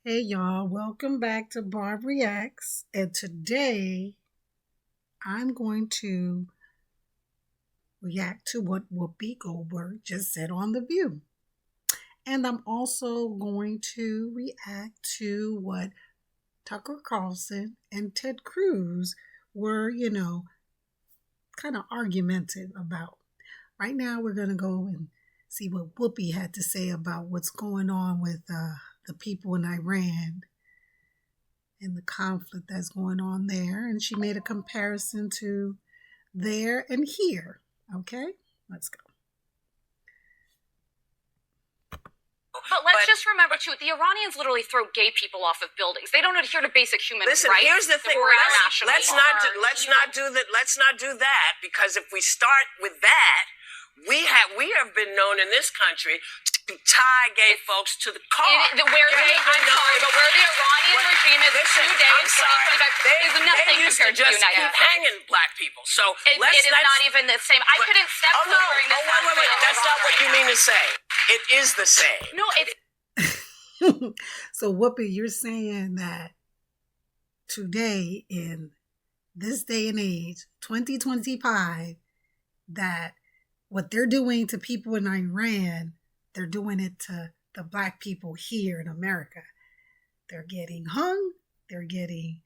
Hey y'all, welcome back to Barb Reacts. And today I'm going to react to what Whoopi Goldberg just said on The View. And I'm also going to react to what Tucker Carlson and Ted Cruz were, kind of argumentative about. Right now we're going to go and see what Whoopi had to say about what's going on with the people in Iran and the conflict that's going on there. And she made a comparison to there and here. Okay, let's go. But let's just remember, too, the Iranians literally throw gay people off of buildings. They don't adhere to basic human rights. Listen, here's the thing. Let's not do that, because if we start with that, we have been known in this country to tie gay folks to the car. I'm sorry, but where the Iranian regime is today in 2025 is nothing compared to the United States. Hanging black people. So it is not even the same. I couldn't step foot wearing this. Wait. That's not what you mean to say. It is the same. No, it's. So, Whoopi, you're saying that today, in this day and age, 2025, that what they're doing to people in Iran, they're doing it to the black people here in America. They're getting hung. They're getting,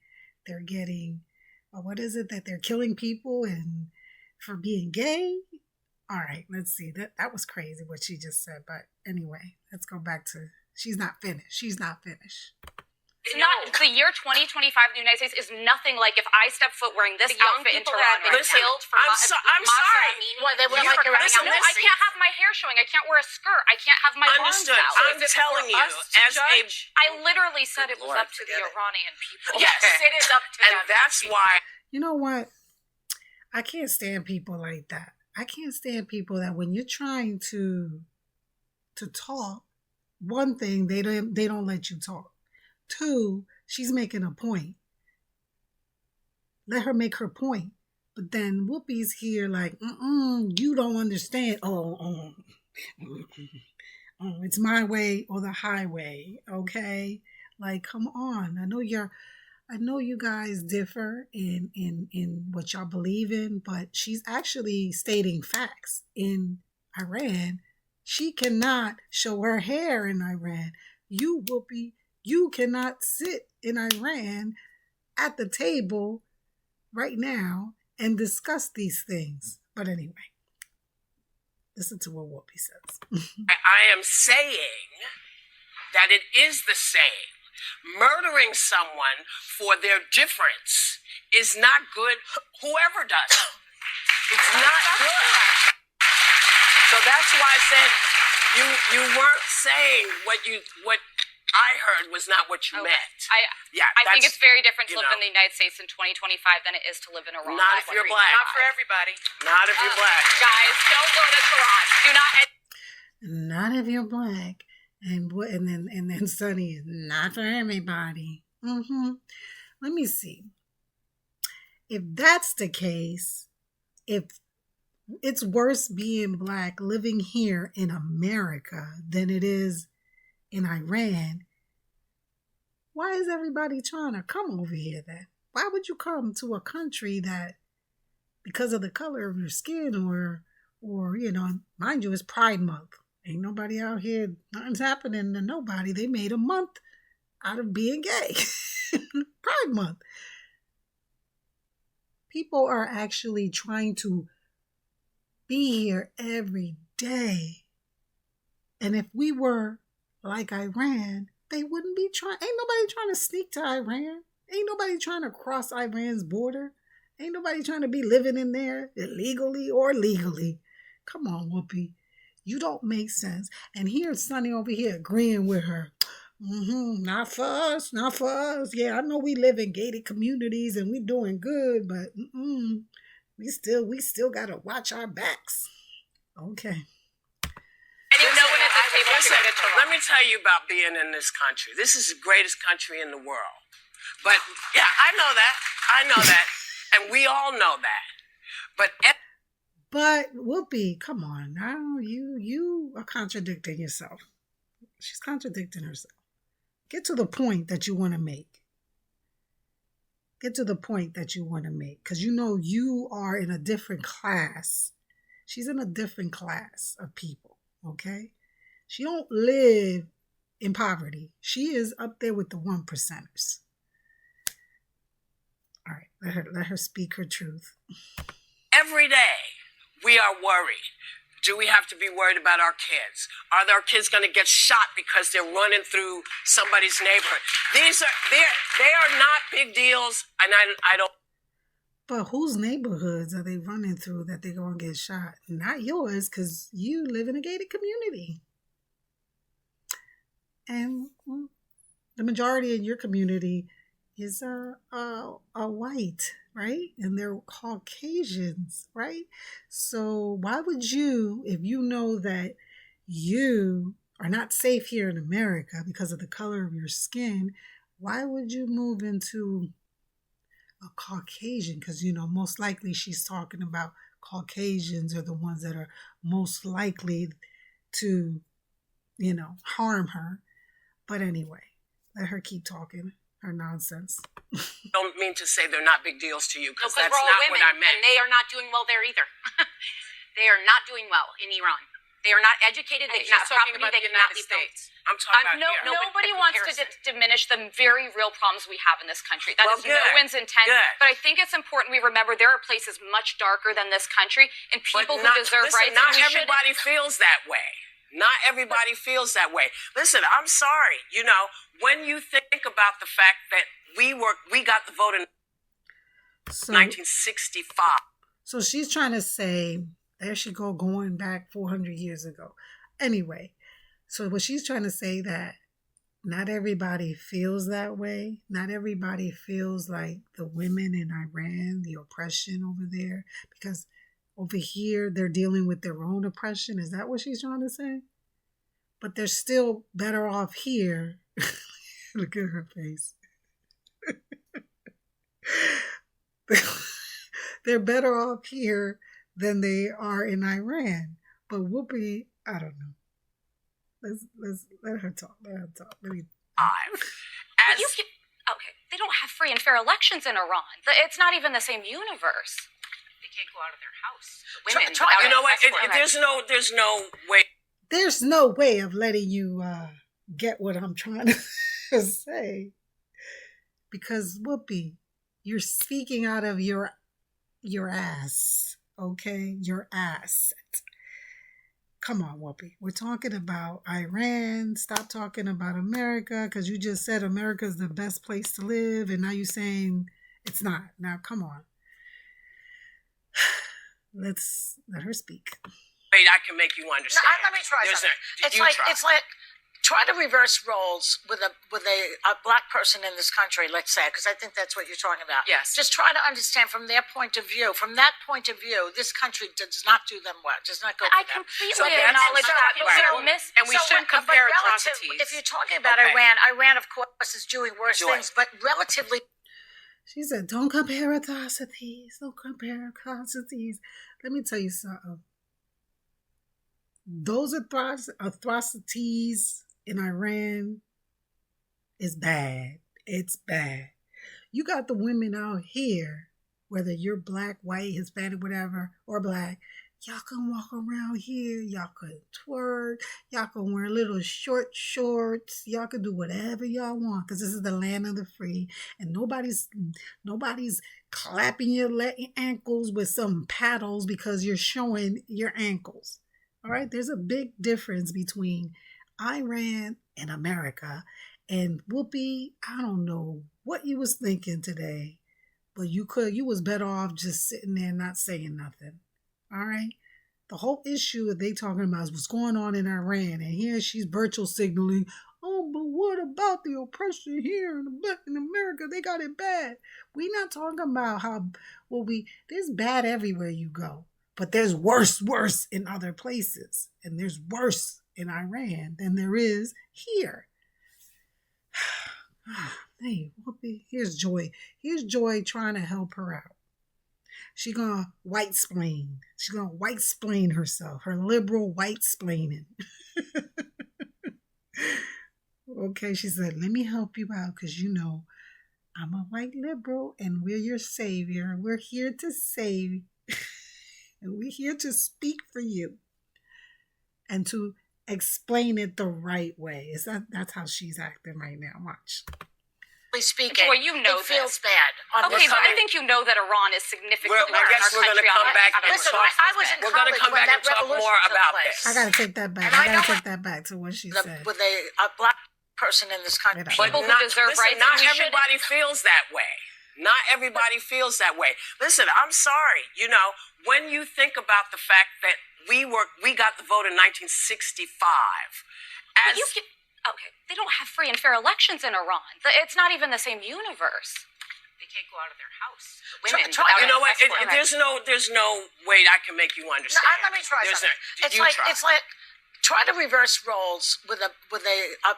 what is it that they're killing people and for being gay? All right, let's see. That was crazy what she just said. But anyway, let's go back to, she's not finished. The year 2025 in the United States is nothing like if I step foot wearing this outfit in Tehran. Killed for I'm sorry. I can't have my hair showing. I can't wear a skirt. I can't have my arms out. I'm telling you, I literally said it was up to the Iranian people. Yes, it is up to them. And that's why. You know what? I can't stand people like that. I can't stand people that when you're trying to talk, one thing, they don't let you talk. Two, she's making a point. Let her make her point. But then Whoopi's here like, you don't understand. It's my way or the highway, okay? Like, come on. I know you guys differ in what y'all believe in, but she's actually stating facts. In Iran, she cannot show her hair in Iran. You, Whoopi, you cannot sit in Iran at the table right now and discuss these things. But anyway, listen to what Whoopi says. I am saying that it is the same. Murdering someone for their difference is not good. Whoever does it, it's not good. So that's why I said you weren't saying what I heard was not what you meant. I think it's very different to live in the United States in 2025 than it is to live in Iran. Not if you're black. Not for everybody. Not if you're black. Guys, don't go to Tehran. Do not. Not if you're black. And then Sunny is not for everybody. Let me see. If that's the case, if it's worse being black living here in America than it is in Iran, why is everybody trying to come over here then? Why would you come to a country that, because of the color of your skin or mind you, it's Pride Month. Ain't nobody out here, nothing's happening to nobody. They made a month out of being gay. Pride Month. People are actually trying to be here every day. And if we were like Iran, they wouldn't be trying. Ain't nobody trying to sneak to Iran. Ain't nobody trying to cross Iran's border. Ain't nobody trying to be living in there illegally or legally. Come on, Whoopi. You don't make sense. And here's Sunny over here agreeing with her. Not for us. Yeah, I know we live in gated communities and we doing good, but we still gotta watch our backs. Okay. Let me tell you about being in this country. This is the greatest country in the world. But yeah, I know that. And we all know that. But Whoopi, come on now. You are contradicting yourself. She's contradicting herself. Get to the point that you want to make. Get to the point that you want to make. Because you know you are in a different class. She's in a different class of people, okay? She don't live in poverty. She is up there with the 1%ers. All right, let her speak her truth. Every day, we are worried. Do we have to be worried about our kids? Are our kids going to get shot because they're running through somebody's neighborhood? They are not big deals, and I don't. But whose neighborhoods are they running through that they're going to get shot? Not yours, because you live in a gated community. And the majority in your community is white, right? And they're Caucasians, right? So why would you, if you know that you are not safe here in America because of the color of your skin, why would you move into a Caucasian? Because, you know, most likely she's talking about Caucasians are the ones that are most likely to, you know, harm her. But anyway, let her keep talking her nonsense. Don't mean to say they're not big deals to you, because that's we're all not women, what I meant. and they are not doing well there either. They are not doing well in Iran. They are not educated. They cannot property. They cannot leave States. I'm talking about here. Nobody wants to diminish the very real problems we have in this country. That is no one's intent. Good. But I think it's important we remember there are places much darker than this country and people who deserve rights. Not everybody feels that way. Not everybody feels that way. Listen, I'm sorry. You know, when you think about the fact that we got the vote in 1965. So she's trying to say, there she go, going back 400 years ago. Anyway, so what she's trying to say that not everybody feels that way. Not everybody feels like the women in Iran, the oppression over there, because over here they're dealing with their own oppression. Is that what she's trying to say? But they're still better off here. Look at her face. They're better off here than they are in Iran. But Whoopi, I don't know. Let's let her talk. Let her talk. Okay, they don't have free and fair elections in Iran. It's not even the same universe. They can't go out of their house. Women, you know what? There's no way. There's no way of letting you get what I'm trying to say. Because Whoopi, you're speaking out of your ass, okay? Your ass. Come on, Whoopi. We're talking about Iran. Stop talking about America, because you just said America is the best place to live, and now you're saying it's not. Now, come on. Let's let her speak. Wait, I can make you understand. No, let me try something. It's like try to reverse roles with a black person in this country, let's say, because I think that's what you're talking about. Yes. Just try to understand from their point of view. From that point of view, this country does not do them well. Does not go for them. I completely acknowledge that. And we shouldn't compare atrocities. If you're talking about Iran, of course, is doing worse things, but relatively. She said, don't compare atrocities. Don't compare atrocities. Let me tell you something. Those atrocities in Iran is bad. It's bad. You got the women out here, whether you're black, white, Hispanic, whatever, or black, y'all can walk around here. Y'all can twerk. Y'all can wear little short shorts. Y'all can do whatever y'all want, because this is the land of the free. And nobody's clapping your ankles with some paddles because you're showing your ankles. All right, there's a big difference between Iran and America. And Whoopi, I don't know what you was thinking today, but you was better off just sitting there not saying nothing. All right? The whole issue that they talking about is what's going on in Iran. And here she's virtual signaling, oh, but what about the oppression here in America? They got it bad. We not talking about there's bad everywhere you go. But there's worse in other places. And there's worse in Iran than there is here. Hey, Whoopi, here's Joy. Here's Joy trying to help her out. She's going to white-splain. She's going to white-splain herself. Her liberal white-splaining. Okay, she said, let me help you out because you know I'm a white liberal and we're your savior. We're here to save and we're here to speak for you and to explain it the right way. That's how she's acting right now. Watch. Speaking, well, you know it feels bad. Okay, but I think you know that Iran is significantly I guess we're going to come back and Listen, talk. I was in we're going to come back and talk more about this. I got to take that back. I got to take that back to what she said. With a black person in this country. But people who deserve rights. Not everybody feels that way. Not everybody feels that way. Listen, I'm sorry. You know, when you think about the fact that we got the vote in 1965. Okay, they don't have free and fair elections in Iran. It's not even the same universe. They can't go out of their house. Women, you know what? There's no way I can make you understand. No, let me try something. It's like try to reverse roles with a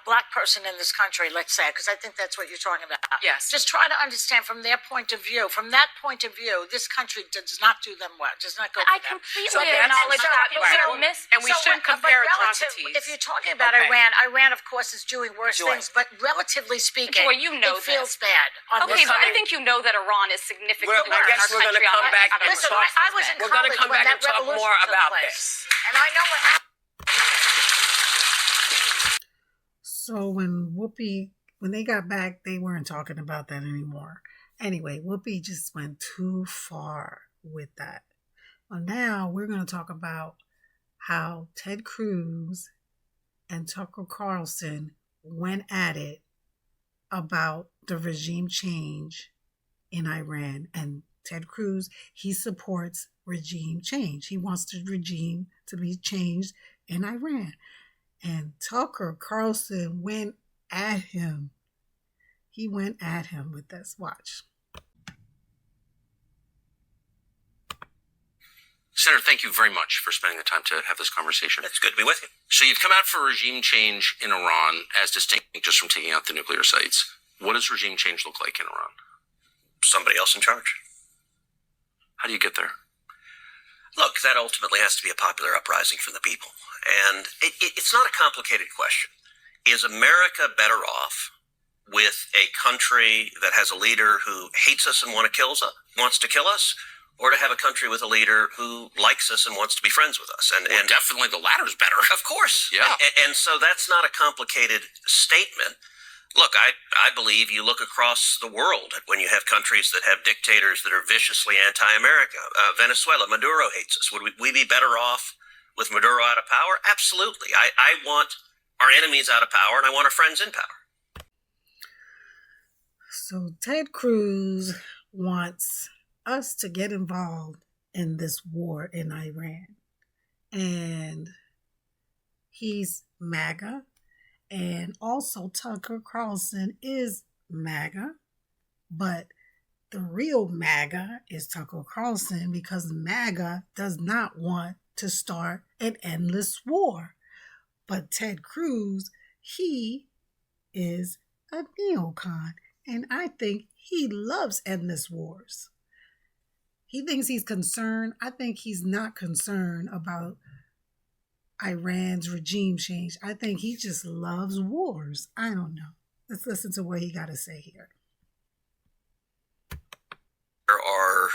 black person in this country, let's say, because I think that's what you're talking about. Yes. Just try to understand from their point of view. From that point of view, this country does not do them well. Does not go. I completely acknowledge that, but we shouldn't compare atrocities. If you're talking about Iran, of course, is doing worse things. But relatively speaking, it feels bad. Okay, but I think you know that Iran is significantly worse in our country. We're going to come back and listen, talk. I was in college when that talk revolution more took about place, this. and I know what happened. So when they got back, they weren't talking about that anymore. Anyway, Whoopi just went too far with that. Well, now we're going to talk about how Ted Cruz and Tucker Carlson went at it about the regime change in Iran. And Ted Cruz, he supports regime change. He wants the regime to be changed in Iran. And Tucker Carlson went at him. He went at him with this. Watch. Senator, thank you very much for spending the time to have this conversation. It's good to be with you. So you've come out for regime change in Iran as distinct just from taking out the nuclear sites. What does regime change look like in Iran? Somebody else in charge. How do you get there? Look, that ultimately has to be a popular uprising from the people. And it's not a complicated question. Is America better off with a country that has a leader who hates us and wants to kill us, or to have a country with a leader who likes us and wants to be friends with us? And definitely the latter's better. Of course. Yeah. And so that's not a complicated statement. Look, I believe you look across the world when you have countries that have dictators that are viciously anti-America. Venezuela, Maduro hates us. Would we be better off with Maduro out of power? Absolutely. I want our enemies out of power, and I want our friends in power. So Ted Cruz wants us to get involved in this war in Iran. And he's MAGA. And also Tucker Carlson is MAGA. But the real MAGA is Tucker Carlson, because MAGA does not want to start an endless war. But Ted Cruz, he is a neocon. And I think he loves endless wars. He thinks he's concerned. I think he's not concerned about Iran's regime change. I think he just loves wars. I don't know. Let's listen to what he got to say here. There are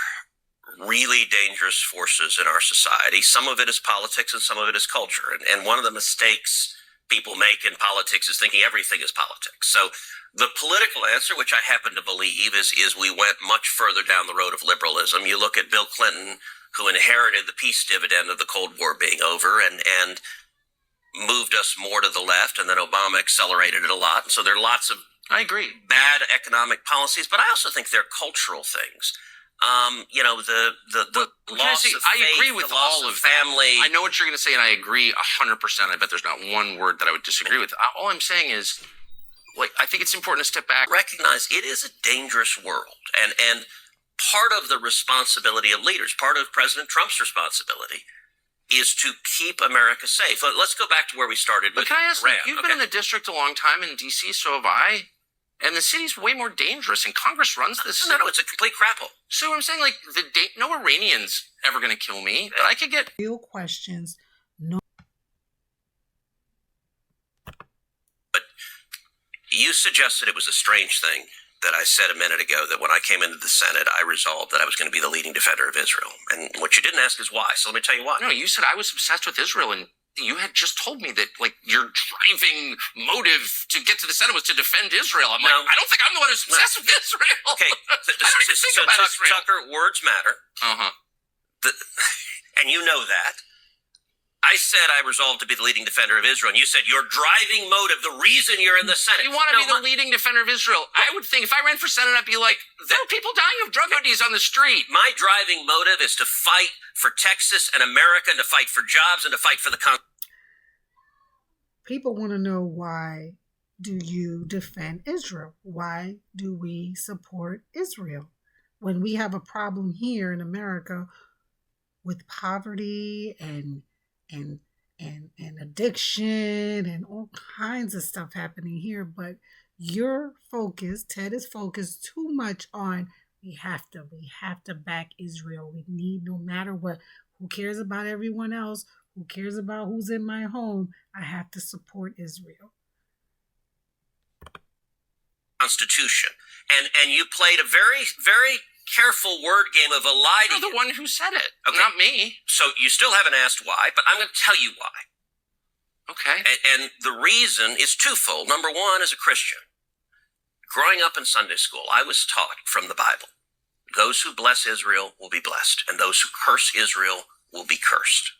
really dangerous forces in our society. Some of it is politics and some of it is culture. And one of the mistakes people make in politics is thinking everything is politics. So the political answer, which I happen to believe, is we went much further down the road of liberalism. You look at Bill Clinton, who inherited the peace dividend of the Cold War being over and moved us more to the left, and then Obama accelerated it a lot. And so there are lots of I agree. bad economic policies, but I also think they're cultural things. The loss of faith, I agree with the loss all of of family. I know what you're going to say, and I agree 100%. I bet there's not one word that I would disagree with. All I'm saying is, I think it's important to step back. Recognize it is a dangerous world, and part of the responsibility of leaders, part of President Trump's responsibility, is to keep America safe. Let's go back to where we started. But can I ask, you've been in the district a long time in D.C., so have I. And the city's way more dangerous, and Congress runs this city. No, it's a complete crap hole. So I'm saying, no Iranian's ever going to kill me, but I could get real questions. No. But You suggested it was a strange thing that I said a minute ago, that when I came into the Senate, I resolved that I was going to be the leading defender of Israel. And what you didn't ask is why. So let me tell you why. No, you said I was obsessed with Israel, and you had just told me that, like, your driving motive to get to the Senate was to defend Israel. I'm like, I don't think I'm the one who's obsessed with Israel. Okay. I don't even think about Israel. Tucker, words matter. Uh-huh. And you know that. I said I resolved to be the leading defender of Israel, and you said your driving motive, the reason you're in the Senate. You want to be the leading defender of Israel. I would think if I ran for Senate, I'd be like, there are people dying of drug ODs on the street. My driving motive is to fight for Texas and America, and to fight for jobs, and to fight for the country. People want to know, why do you defend Israel? Why do we support Israel? When we have a problem here in America with poverty and addiction and all kinds of stuff happening here, but you're focused, Ted is focused too much on we have to back Israel. We need, no matter what, who cares about everyone else, who cares about who's in my home, I have to support Israel. Constitution. And you played a very, very careful word game of eliding. You're the one who said it, okay. Not me. So you still haven't asked why, but I'm going to tell you why. Okay. And the reason is twofold. Number one, as a Christian, growing up in Sunday school, I was taught from the Bible, those who bless Israel will be blessed, and those who curse Israel will be cursed.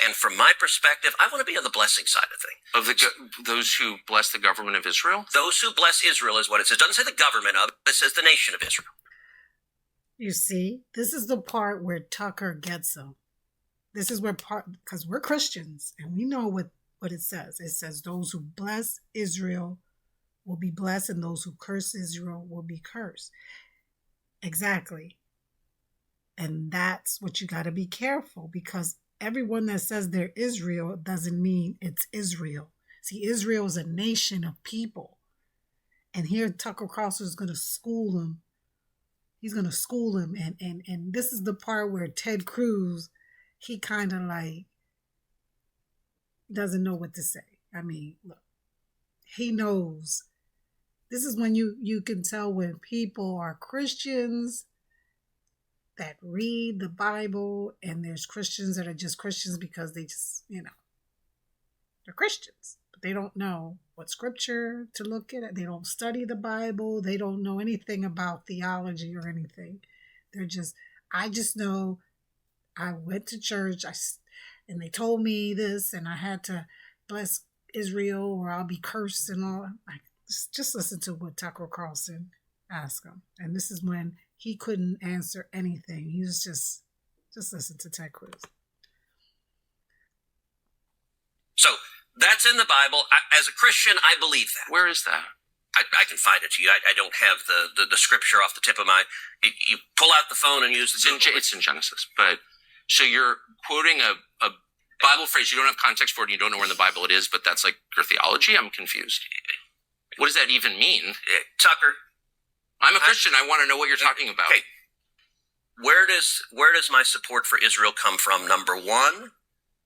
And from my perspective, I want to be on the blessing side of things. Of those who bless the government of Israel? Those who bless Israel is what it says. It doesn't say the government of it. It says the nation of Israel. You see, this is the part where Tucker gets them. This is where because we're Christians and we know what it says. It says those who bless Israel will be blessed, and those who curse Israel will be cursed. Exactly. And that's what you got to be careful, because everyone that says they're Israel doesn't mean it's Israel. See, Israel is a nation of people. And here Tucker Carlson is going to school them. He's going to school him. And this is the part where Ted Cruz, he kind of like doesn't know what to say. I mean, look, he knows. This is when you can tell when people are Christians that read the Bible, and there's Christians that are just Christians because they just, they're Christians. But they don't know what scripture to look at. They don't study the Bible. They don't know anything about theology or anything. I just know I went to church and they told me this, and I had to bless Israel or I'll be cursed and all. Just listen to what Tucker Carlson asked him. And this is when he couldn't answer anything. He was just listen to Ted Cruz. So that's in the Bible. As a Christian, I believe that. Where is that? I can find it to you. I don't have the scripture off the tip of my. You pull out the phone and use the. It's in Genesis, but so you're quoting a Bible phrase. You don't have context for it. And you don't know where in the Bible it is, but that's like your theology. I'm confused. What does that even mean? Tucker, I'm a Christian. I want to know what you're talking about. Okay. Where does my support for Israel come from? Number one,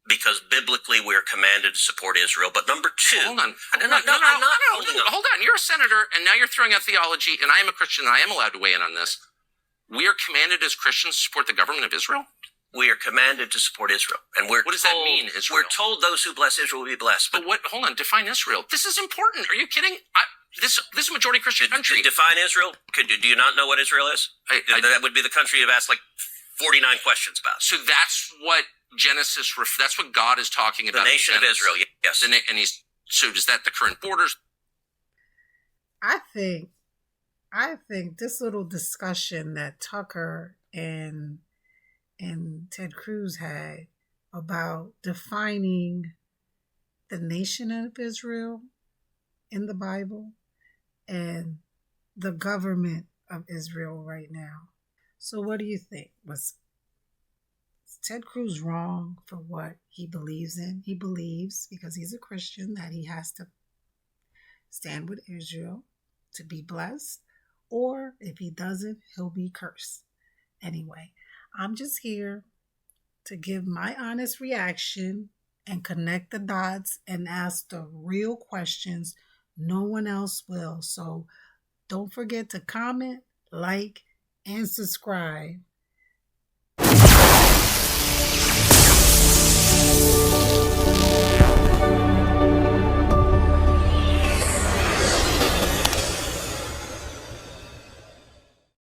because biblically we're commanded to support Israel. But number two, hold on. I'm not holding up. Hold on. You're a senator, and now you're throwing out theology, and I am a Christian, and I am allowed to weigh in on this. We are commanded as Christians to support the government of Israel? We are commanded to support Israel. And what does that mean, Israel? We're told those who bless Israel will be blessed. But what? Hold on. Define Israel. This is important. Are you kidding? This is a majority Christian country. Define Israel? Do you not know what Israel is? That would be the country you've asked like 49 questions about. So that's what Genesis, that's what God is talking about. The nation of Israel, yes. So is that the current borders? I think this little discussion that Tucker and Ted Cruz had about defining the nation of Israel in the Bible and the government of Israel right now. So what do you think? Was Ted Cruz wrong for what he believes in? He believes, because he's a Christian, that he has to stand with Israel to be blessed, or if he doesn't, he'll be cursed. Anyway, I'm just here to give my honest reaction and connect the dots and ask the real questions. No one else will. So don't forget to comment, like, and subscribe.